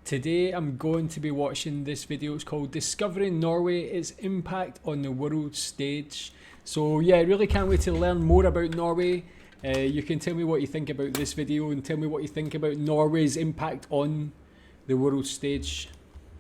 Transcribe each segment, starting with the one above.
Today I'm going to be watching this video. It's called Discovering Norway, its impact on the world stage. So yeah, I really can't wait to learn more about Norway. You can tell me what you think about this video and tell me what you think about Norway's impact on the world stage.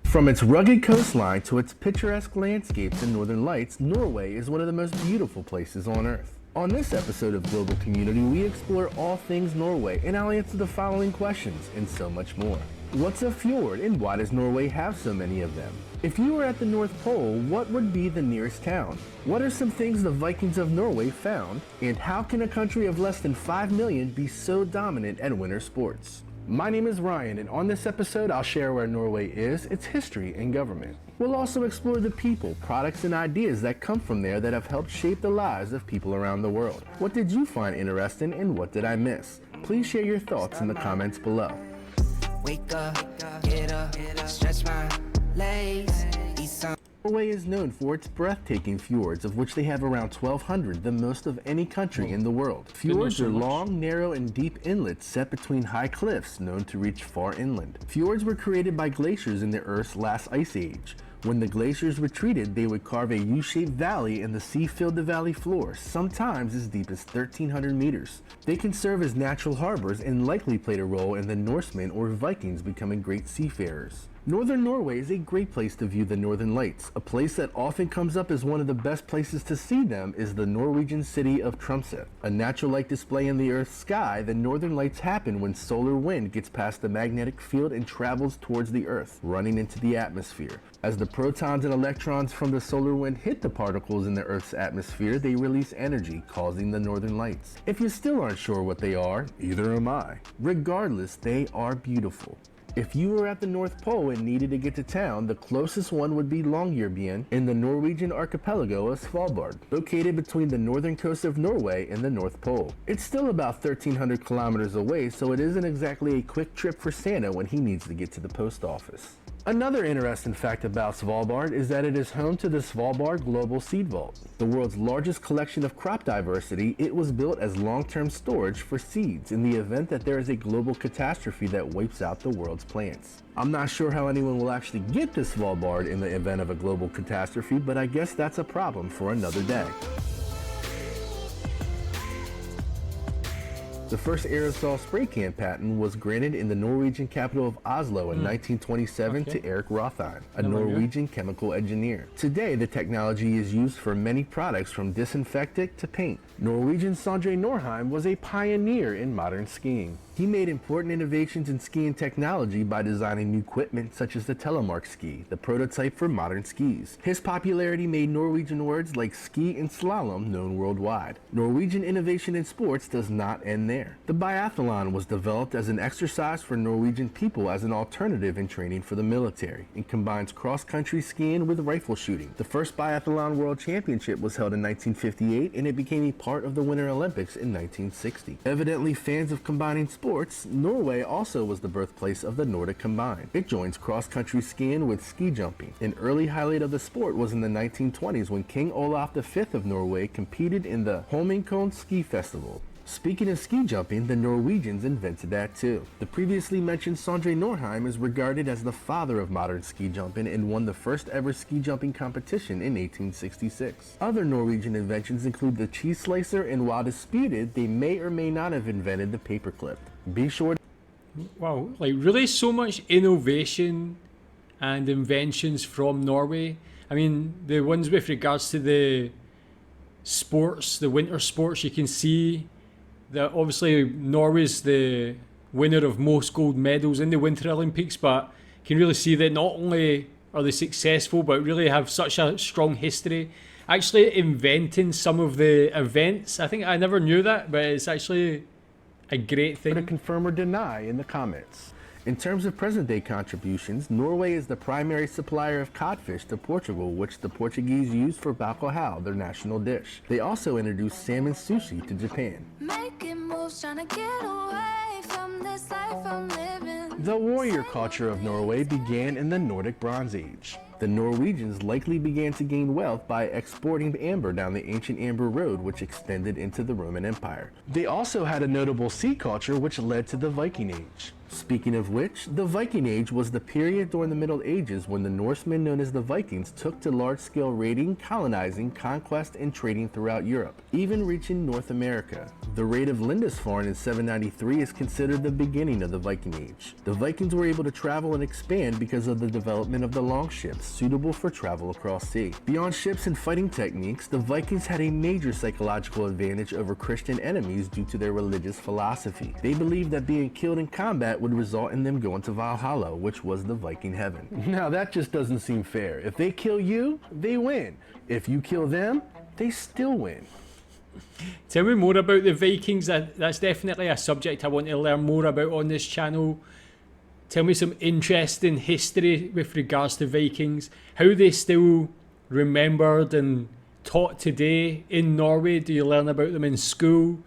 From its rugged coastline to its picturesque landscapes and northern lights, Norway is one of the most beautiful places on Earth. On this episode of Global Community, we explore all things Norway, and I'll answer the following questions and so much more. What's a fjord, and why does Norway have so many of them? If you were at the North Pole, what would be the nearest town? What are some things the Vikings of Norway found? And how can a country of less than 5 million be so dominant at winter sports? My name is Ryan, and on this episode I'll share where Norway is, its history, and government. We'll also explore the people, products, and ideas that come from there that have helped shape the lives of people around the world. What did you find interesting, and what did I miss? Please share your thoughts in the comments below. Wake up, get up, stretch my legs, eat some. Norway is known for its breathtaking fjords, of which they have around 1,200, the most of any country in the world. Fjords are long, narrow, and deep inlets set between high cliffs known to reach far inland. Fjords were created by glaciers in the Earth's last ice age. When the glaciers retreated, they would carve a U-shaped valley and the sea filled the valley floor, sometimes as deep as 1,300 meters. They can serve as natural harbors and likely played a role in the Norsemen or Vikings becoming great seafarers. Northern Norway is a great place to view the Northern Lights. A place that often comes up as one of the best places to see them is the Norwegian city of Tromsø. A natural light display in the Earth's sky, the Northern Lights happen when solar wind gets past the magnetic field and travels towards the Earth, running into the atmosphere. As the protons and electrons from the solar wind hit the particles in the Earth's atmosphere, they release energy, causing the Northern Lights. If you still aren't sure what they are, either am I. Regardless, they are beautiful. If you were at the North Pole and needed to get to town, the closest one would be Longyearbyen in the Norwegian archipelago of Svalbard, located between the northern coast of Norway and the North Pole. It's still about 1,300 kilometers away, so it isn't exactly a quick trip for Santa when he needs to get to the post office. Another interesting fact about Svalbard is that it is home to the Svalbard Global Seed Vault, the world's largest collection of crop diversity. It was built as long-term storage for seeds in the event that there is a global catastrophe that wipes out the world's plants. I'm not sure how anyone will actually get to Svalbard in the event of a global catastrophe, but I guess that's a problem for another day. The first aerosol spray can patent was granted in the Norwegian capital of Oslo in 1927 to Erik Rothheim, a Norwegian chemical engineer. Today, the technology is used for many products from disinfectant to paint. Norwegian Sondre Norheim was a pioneer in modern skiing. He made important innovations in skiing technology by designing new equipment such as the telemark ski, the prototype for modern skis. His popularity made Norwegian words like ski and slalom known worldwide. Norwegian innovation in sports does not end there. The biathlon was developed as an exercise for Norwegian people as an alternative in training for the military. It combines cross-country skiing with rifle shooting. The first biathlon world championship was held in 1958 and it became a part of the Winter Olympics in 1960. Evidently fans of combining sports, Norway also was the birthplace of the Nordic combine. It joins cross-country skiing with ski jumping. An early highlight of the sport was in the 1920s when King Olaf V of Norway competed in the Holmenkollen Ski Festival. Speaking of ski jumping, the Norwegians invented that too. The previously mentioned Sondre Norheim is regarded as the father of modern ski jumping and won the first ever ski jumping competition in 1866. Other Norwegian inventions include the cheese slicer, and while disputed, they may or may not have invented the paperclip. Be sure to Wow, like really so much innovation and inventions from Norway. I mean, the ones with regards to the sports, the winter sports, you can see that obviously Norway's the winner of most gold medals in the Winter Olympics, but you can really see that not only are they successful, but really have such a strong history. Actually inventing some of the events, I think I never knew that, but it's actually a great thing. confirm or deny in the comments. In terms of present-day contributions, Norway is the primary supplier of codfish to Portugal, which the Portuguese use for bacalhau, their national dish. They also introduced salmon sushi to Japan. Making moves, trying to get away from this life I'm living. The warrior culture of Norway began in the Nordic Bronze Age. The Norwegians likely began to gain wealth by exporting amber down the ancient Amber Road, which extended into the Roman Empire. They also had a notable sea culture which led to the Viking Age. Speaking of which, the Viking Age was the period during the Middle Ages when the Norsemen known as the Vikings took to large-scale raiding, colonizing, conquest, and trading throughout Europe, even reaching North America. The raid of Lindisfarne in 793 is considered the beginning of the Viking Age. The Vikings were able to travel and expand because of the development of the longships, suitable for travel across sea. Beyond ships and fighting techniques, the Vikings had a major psychological advantage over Christian enemies due to their religious philosophy. They believed that being killed in combat would result in them going to Valhalla, which was the Viking heaven. Now that just doesn't seem fair. If they kill you, they win. If you kill them, they still win. Tell me more about the Vikings. That's definitely a subject I want to learn more about on this channel. Tell me some interesting history with regards to Vikings. How they still remembered and taught today in Norway. Do you learn about them in school?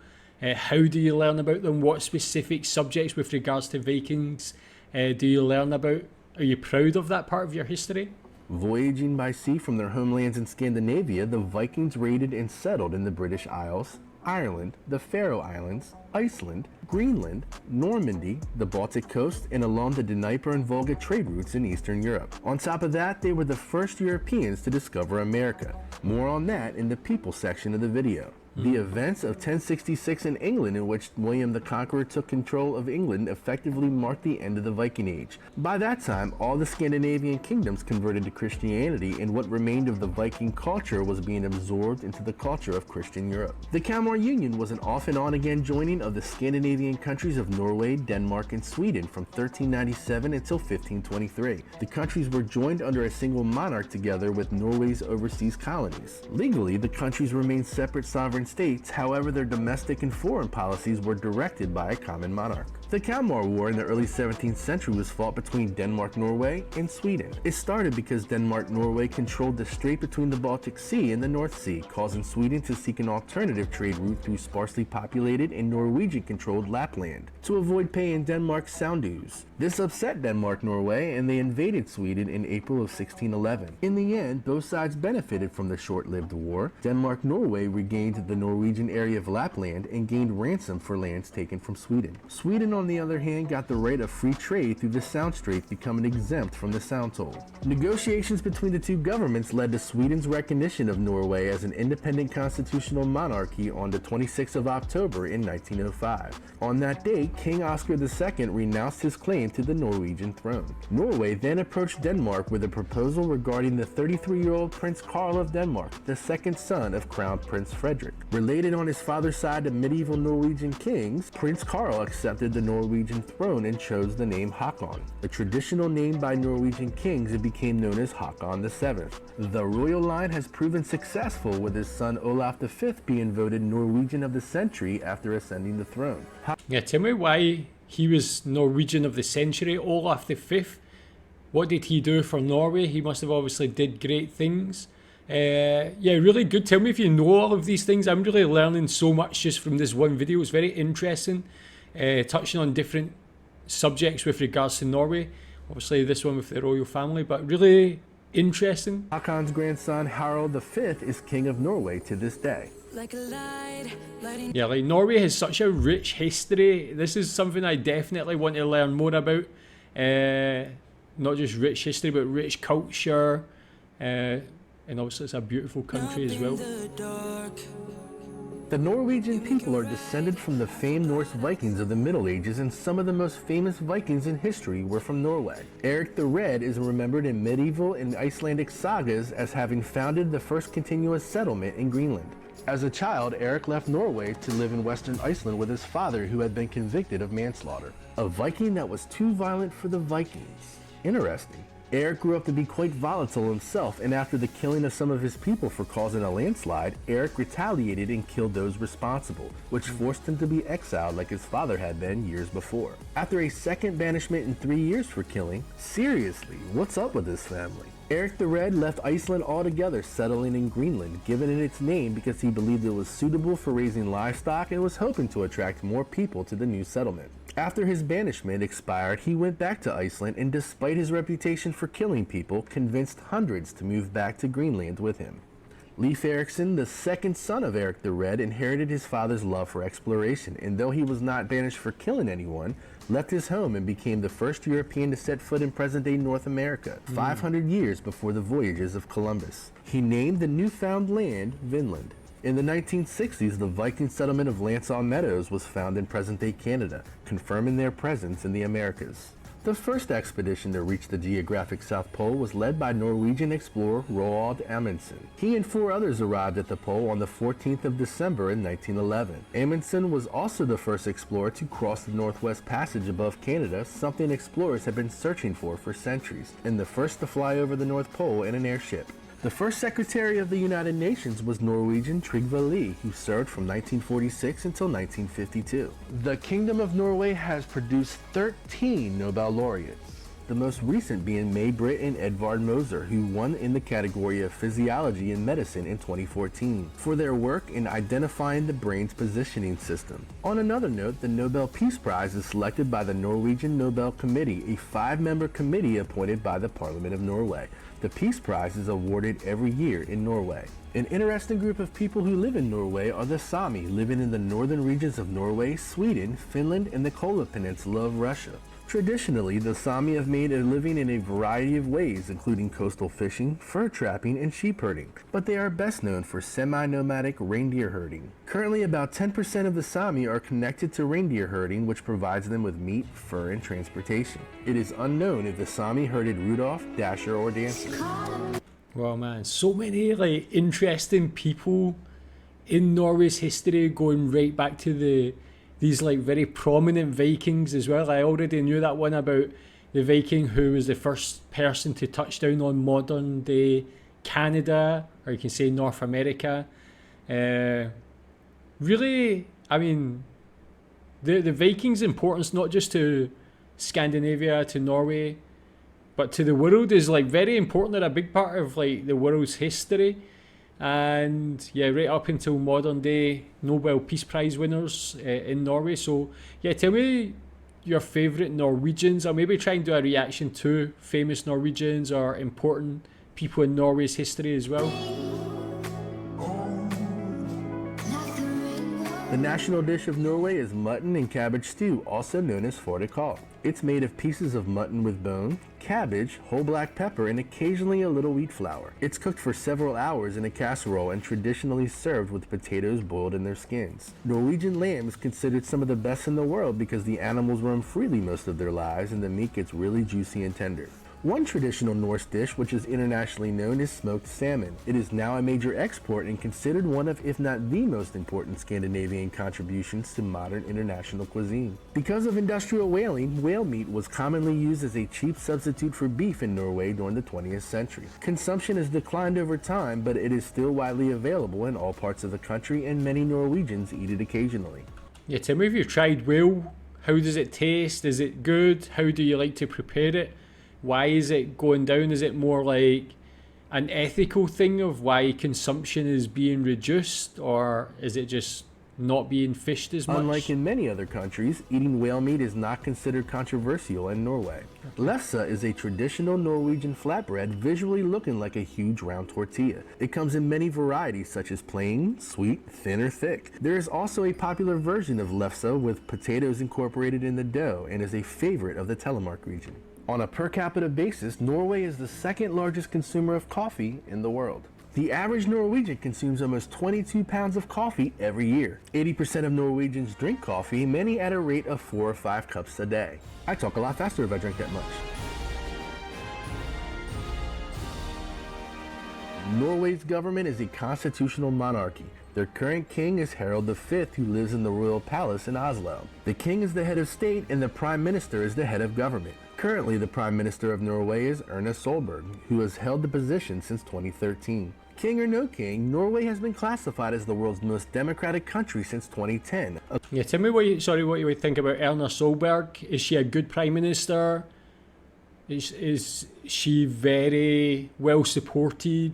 How do you learn about them? What specific subjects with regards to Vikings do you learn about? Are you proud of that part of your history? Voyaging by sea from their homelands in Scandinavia, the Vikings raided and settled in the British Isles, Ireland, the Faroe Islands, Iceland, Greenland, Normandy, the Baltic coast, and along the Dnieper and Volga trade routes in Eastern Europe. On top of that, they were the first Europeans to discover America. More on that in the people section of the video. The events of 1066 in England, in which William the Conqueror took control of England, effectively marked the end of the Viking Age. By that time, all the Scandinavian kingdoms converted to Christianity, and what remained of the Viking culture was being absorbed into the culture of Christian Europe. The Kalmar Union was an off and on again joining of the Scandinavian countries of Norway, Denmark, and Sweden from 1397 until 1523. The countries were joined under a single monarch together with Norway's overseas colonies. Legally, the countries remained separate sovereign states, however their domestic and foreign policies were directed by a common monarch. The Kalmar War in the early 17th century was fought between Denmark, Norway, and Sweden. It started because Denmark, Norway controlled the strait between the Baltic Sea and the North Sea, causing Sweden to seek an alternative trade route through sparsely populated and Norwegian-controlled Lapland to avoid paying Denmark's sound dues. This upset Denmark, Norway, and they invaded Sweden in April of 1611. In the end, both sides benefited from the short-lived war. Denmark, Norway regained the Norwegian area of Lapland and gained ransom for lands taken from Sweden. Sweden, on the other hand, got the right of free trade through the Sound Strait, becoming exempt from the Sound Toll. Negotiations between the two governments led to Sweden's recognition of Norway as an independent constitutional monarchy on the 26th of October in 1905. On that date, King Oscar II renounced his claim to the Norwegian throne. Norway then approached Denmark with a proposal regarding the 33-year-old Prince Karl of Denmark, the second son of Crown Prince Frederick. Related on his father's side to medieval Norwegian kings, Prince Karl accepted the Norwegian throne and chose the name Håkon, a traditional name by Norwegian kings. It became known as Håkon VII. The royal line has proven successful, with his son Olaf V being voted Norwegian of the century after ascending the throne. Yeah, tell me why he was Norwegian of the century, Olaf V. What did he do for Norway? He must have obviously did great things. Yeah, really good. Tell me if you know all of these things. I'm really learning so much just from this one video. It's very interesting, touching on different subjects with regards to Norway. Obviously this one with the royal family, but really interesting. Håkon's grandson Harald V is king of Norway to this day. Yeah, like Norway has such a rich history. This is something I definitely want to learn more about. Not just rich history, but rich culture. And obviously it's a beautiful country as well. The Norwegian people are descended from the famed Norse Vikings of the Middle Ages, and some of the most famous Vikings in history were from Norway. Eric the Red is remembered in medieval and Icelandic sagas as having founded the first continuous settlement in Greenland. As a child, Eric left Norway to live in western Iceland with his father, who had been convicted of manslaughter. A Viking that was too violent for the Vikings. Interesting. Eric grew up to be quite volatile himself, and after the killing of some of his people for causing a landslide, Eric retaliated and killed those responsible, which forced him to be exiled like his father had been years before. After a second banishment in 3 years for killing, seriously, what's up with this family? Eric the Red left Iceland altogether, settling in Greenland, giving it its name because he believed it was suitable for raising livestock and was hoping to attract more people to the new settlement. After his banishment expired, he went back to Iceland and, despite his reputation for killing people, convinced hundreds to move back to Greenland with him. Leif Erikson, the second son of Eric the Red, inherited his father's love for exploration, and though he was not banished for killing anyone, left his home and became the first European to set foot in present-day North America, 500 years before the voyages of Columbus. He named the newfound land Vinland. In the 1960s, the Viking settlement of Lansall Meadows was found in present-day Canada, confirming their presence in the Americas. The first expedition to reach the geographic South Pole was led by Norwegian explorer Roald Amundsen. He and 4 others arrived at the pole on the 14th of December in 1911. Amundsen was also the first explorer to cross the Northwest Passage above Canada, something explorers have been searching for centuries, and the first to fly over the North Pole in an airship. The first Secretary of the United Nations was Norwegian Trygve Lie, who served from 1946 until 1952. The Kingdom of Norway has produced 13 Nobel laureates, the most recent being May Britt and Edvard Moser, who won in the category of Physiology and Medicine in 2014 for their work in identifying the brain's positioning system. On another note, the Nobel Peace Prize is selected by the Norwegian Nobel Committee, a 5-member committee appointed by the Parliament of Norway. The Peace Prize is awarded every year in Norway. An interesting group of people who live in Norway are the Sami, living in the northern regions of Norway, Sweden, Finland, and the Kola Peninsula of Russia. Traditionally, the Sami have made a living in a variety of ways, including coastal fishing, fur trapping, and sheep herding, but they are best known for semi-nomadic reindeer herding. Currently, about 10% of the Sami are connected to reindeer herding, which provides them with meat, fur, and transportation. It is unknown if the Sami herded Rudolph, Dasher, or Dancer. Well, man, so many like interesting people in Norway's history, going right back to these like very prominent Vikings as well. I already knew that one about the Viking who was the first person to touch down on modern day Canada, or you can say North America. Really, I mean, the Vikings' importance not just to Scandinavia, to Norway, but to the world is like very important. They're a big part of like the world's history. And yeah, right up until modern day Nobel Peace Prize winners in Norway. So yeah, tell me your favourite Norwegians. I'll maybe try and do a reaction to famous Norwegians or important people in Norway's history as well. The national dish of Norway is mutton and cabbage stew, also known as fårikål. It's made of pieces of mutton with bone, cabbage, whole black pepper, and occasionally a little wheat flour. It's cooked for several hours in a casserole and traditionally served with potatoes boiled in their skins. Norwegian lamb is considered some of the best in the world because the animals roam freely most of their lives and the meat gets really juicy and tender. One traditional Norse dish, which is internationally known, is smoked salmon. It is now a major export and considered one of, if not the most important Scandinavian contributions to modern international cuisine. Because of industrial whaling, whale meat was commonly used as a cheap substitute for beef in Norway during the 20th century. Consumption has declined over time, but it is still widely available in all parts of the country, and many Norwegians eat it occasionally. Yeah, tell me if you've tried whale. How does it taste? Is it good? How do you like to prepare it? Why is it going down? Is it more like an ethical thing of why consumption is being reduced, or is it just not being fished as much? Unlike in many other countries, eating whale meat is not considered controversial in Norway. Lefse is a traditional Norwegian flatbread visually looking like a huge round tortilla. It comes in many varieties such as plain, sweet, thin, or thick. There is also a popular version of lefse with potatoes incorporated in the dough and is a favorite of the Telemark region. On a per capita basis, Norway is the second largest consumer of coffee in the world. The average Norwegian consumes almost 22 pounds of coffee every year. 80% of Norwegians drink coffee, many at a rate of 4 or 5 cups a day. I talk a lot faster if I drink that much. Norway's government is a constitutional monarchy. Their current king is Harald V, who lives in the royal palace in Oslo. The king is the head of state and the prime minister is the head of government. Currently, the Prime Minister of Norway is Erna Solberg, who has held the position since 2013. King or no king, Norway has been classified as the world's most democratic country since 2010. Yeah, tell me what you would think about Erna Solberg. Is she a good Prime Minister? Is she very well supported?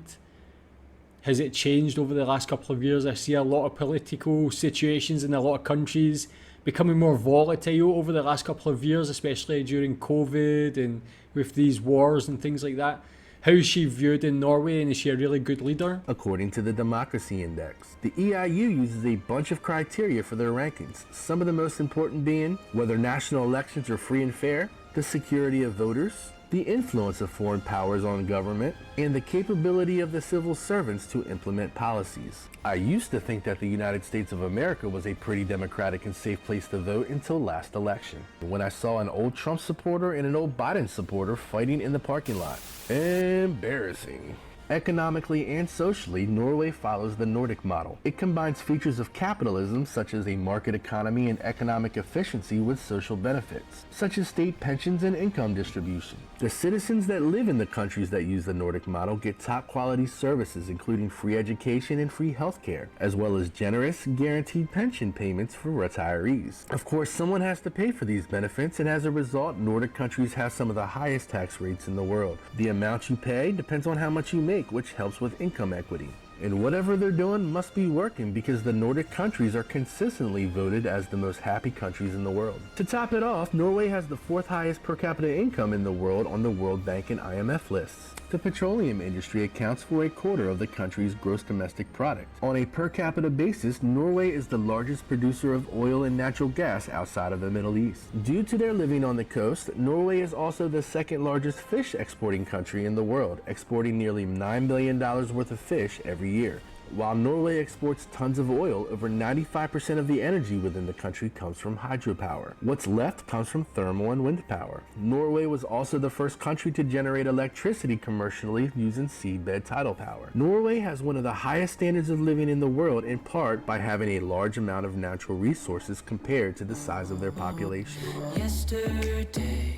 Has it changed over the last couple of years? I see a lot of political situations in a lot of countries becoming more volatile over the last couple of years, especially during COVID and with these wars and things like that. How is she viewed in Norway, and is she a really good leader? According to the Democracy Index, the EIU uses a bunch of criteria for their rankings, some of the most important being whether national elections are free and fair, the security of voters, the influence of foreign powers on government, and the capability of the civil servants to implement policies. I used to think that the United States of America was a pretty democratic and safe place to vote until last election, when I saw an old Trump supporter and an old Biden supporter fighting in the parking lot. Embarrassing. Economically and socially, Norway follows the Nordic model. It combines features of capitalism, such as a market economy and economic efficiency, with social benefits, such as state pensions and income distribution. The citizens that live in the countries that use the Nordic model get top quality services, including free education and free healthcare, as well as generous, guaranteed pension payments for retirees. Of course, someone has to pay for these benefits, and as a result, Nordic countries have some of the highest tax rates in the world. The amount you pay depends on how much you make, which helps with income equity. And whatever they're doing must be working, because the Nordic countries are consistently voted as the most happy countries in the world. To top it off, Norway has the 4th highest per capita income in the world on the World Bank and IMF lists. The petroleum industry accounts for a quarter of the country's gross domestic product. On a per capita basis, Norway is the largest producer of oil and natural gas outside of the Middle East. Due to their living on the coast, Norway is also the 2nd largest fish exporting country in the world, exporting nearly $9 billion worth of fish every year. While Norway exports tons of oil, over 95% of the energy within the country comes from hydropower. What's left comes from thermal and wind power. Norway was also the first country to generate electricity commercially using seabed tidal power. Norway has one of the highest standards of living in the world, in part by having a large amount of natural resources compared to the size of their population. Yesterday,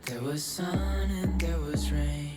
there was sun and there was rain.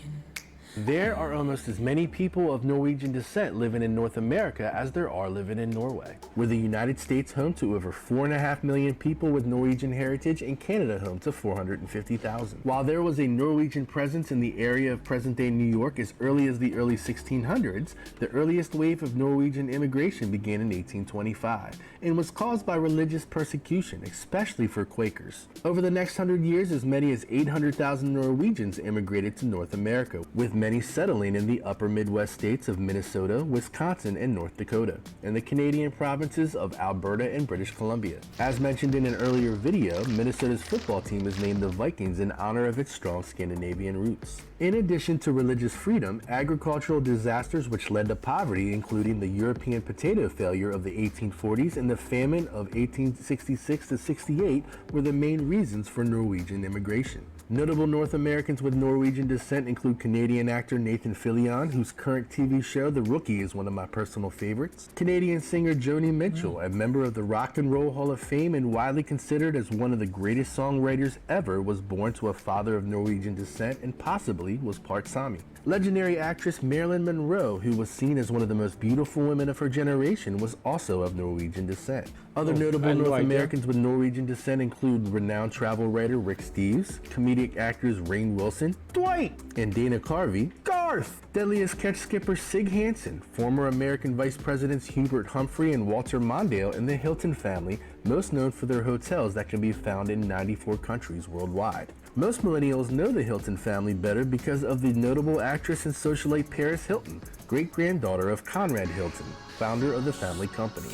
There are almost as many people of Norwegian descent living in North America as there are living in Norway, with the United States home to over 4.5 million people with Norwegian heritage and Canada home to 450,000. While there was a Norwegian presence in the area of present-day New York as early as the early 1600s, the earliest wave of Norwegian immigration began in 1825 and was caused by religious persecution, especially for Quakers. Over the next 100 years, as many as 800,000 Norwegians immigrated to North America, with many settling in the upper Midwest states of Minnesota, Wisconsin, and North Dakota, and the Canadian provinces of Alberta and British Columbia. As mentioned in an earlier video, Minnesota's football team is named the Vikings in honor of its strong Scandinavian roots. In addition to religious freedom, agricultural disasters which led to poverty, including the European potato failure of the 1840s and the famine of 1866 to 68, were the main reasons for Norwegian immigration. Notable North Americans with Norwegian descent include Canadian actor Nathan Fillion, whose current TV show The Rookie is one of my personal favorites, Canadian singer Joni Mitchell, a member of the Rock and Roll Hall of Fame and widely considered as one of the greatest songwriters ever, was born to a father of Norwegian descent and possibly was part Sami. Legendary actress Marilyn Monroe, who was seen as one of the most beautiful women of her generation, was also of Norwegian descent. Other notable North Americans with Norwegian descent include renowned travel writer Rick Steves, comedic actors Rainn Wilson, Dwight, and Dana Carvey, Garth, Deadliest Catch skipper Sig Hansen, former American Vice Presidents Hubert Humphrey and Walter Mondale, and the Hilton family, most known for their hotels that can be found in 94 countries worldwide. Most millennials know the Hilton family better because of the notable actress and socialite Paris Hilton, great-granddaughter of Conrad Hilton, founder of the family company.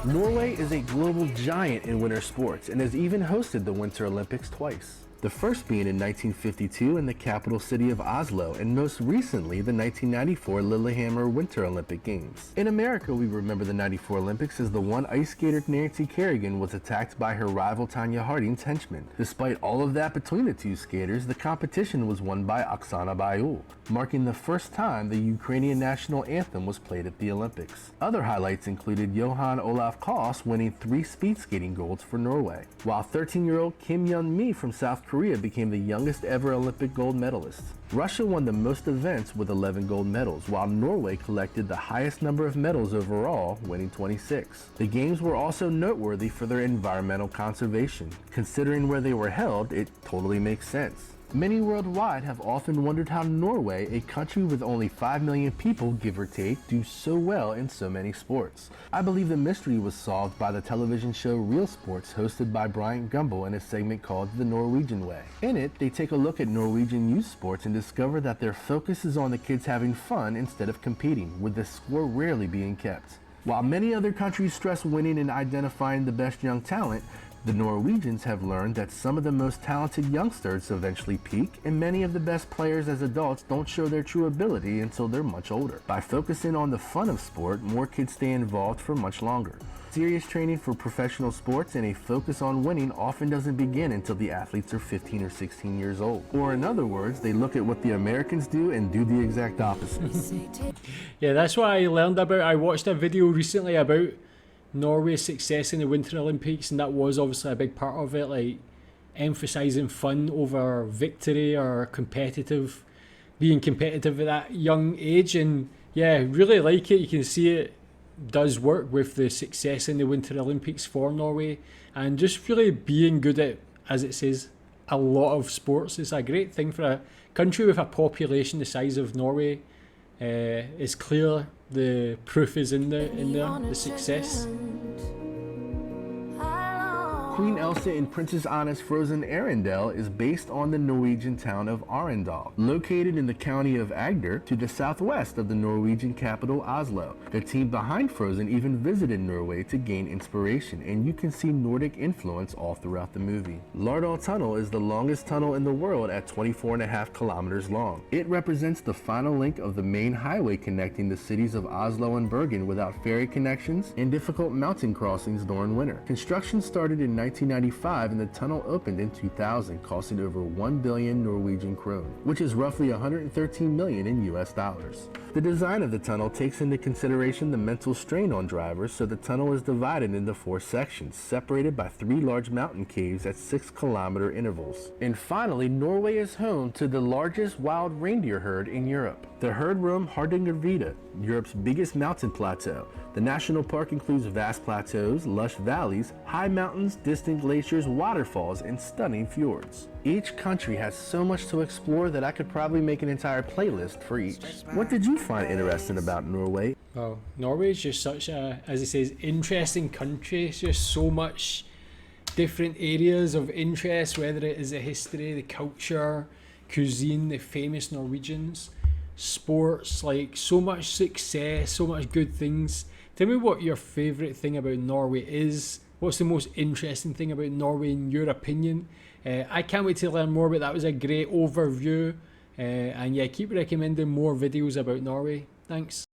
Norway is a global giant in winter sports and has even hosted the Winter Olympics twice. The first being in 1952 in the capital city of Oslo, and most recently the 1994 Lillehammer Winter Olympic Games. In America, we remember the 94 Olympics as the one ice skater Nancy Kerrigan was attacked by her rival Tanya Harding's henchmen. Despite all of that between the two skaters, the competition was won by Oksana Bayul, marking the first time the Ukrainian national anthem was played at the Olympics. Other highlights included Johan Olaf Koss winning 3 speed skating golds for Norway, while 13-year-old Kim Yeon-mi from South South Korea became the youngest ever Olympic gold medalist. Russia won the most events with 11 gold medals, while Norway collected the highest number of medals overall, winning 26. The games were also noteworthy for their environmental conservation. Considering where they were held, it totally makes sense. Many worldwide have often wondered how Norway, a country with only 5 million people, give or take, do so well in so many sports. I believe the mystery was solved by the television show Real Sports, hosted by Bryant Gumbel in a segment called The Norwegian Way. In it, they take a look at Norwegian youth sports and discover that their focus is on the kids having fun instead of competing, with the score rarely being kept. While many other countries stress winning and identifying the best young talent, the Norwegians have learned that some of the most talented youngsters eventually peak, and many of the best players as adults don't show their true ability until they're much older. By focusing on the fun of sport, more kids stay involved for much longer. Serious training for professional sports and a focus on winning often doesn't begin until the athletes are 15 or 16 years old. Or in other words, they look at what the Americans do and do the exact opposite. Yeah, that's what I learned about. I watched a video recently about Norway's success in the Winter Olympics, and that was obviously a big part of it, like emphasizing fun over victory or being competitive at that young age. And yeah, really like it. You can see it does work with the success in the Winter Olympics for Norway, and just really being good at, as it says, a lot of sports. It's a great thing for a country with a population the size of Norway. It's clear the proof is in there, the success. Queen Elsa and Princess Anna's frozen Arendelle is based on the Norwegian town of Arendelle, located in the county of Agder to the southwest of the Norwegian capital Oslo. The team behind Frozen even visited Norway to gain inspiration, and you can see Nordic influence all throughout the movie. Lardal Tunnel is the longest tunnel in the world at 24.5 kilometers long. It represents the final link of the main highway connecting the cities of Oslo and Bergen without ferry connections and difficult mountain crossings during winter. Construction started in 1995 and the tunnel opened in 2000, costing over 1 billion Norwegian krone, which is roughly 113 million in US dollars. The design of the tunnel takes into consideration the mental strain on drivers, so the tunnel is divided into 4 sections, separated by 3 large mountain caves at 6-kilometer intervals. And finally, Norway is home to the largest wild reindeer herd in Europe. The herd roam Hardangervidda, Europe's biggest mountain plateau. The national park includes vast plateaus, lush valleys, high mountains, distant glaciers, waterfalls, and stunning fjords. Each country has so much to explore that I could probably make an entire playlist for each. What did you find interesting about Norway? Well, Norway is just such a, as it says, interesting country. It's just so much different areas of interest, whether it is the history, the culture, cuisine, the famous Norwegians, sports, like so much success, so much good things. Tell me what your favourite thing about Norway is. What's the most interesting thing about Norway in your opinion? I can't wait to learn more, but that was a great overview. And yeah, keep recommending more videos about Norway. Thanks.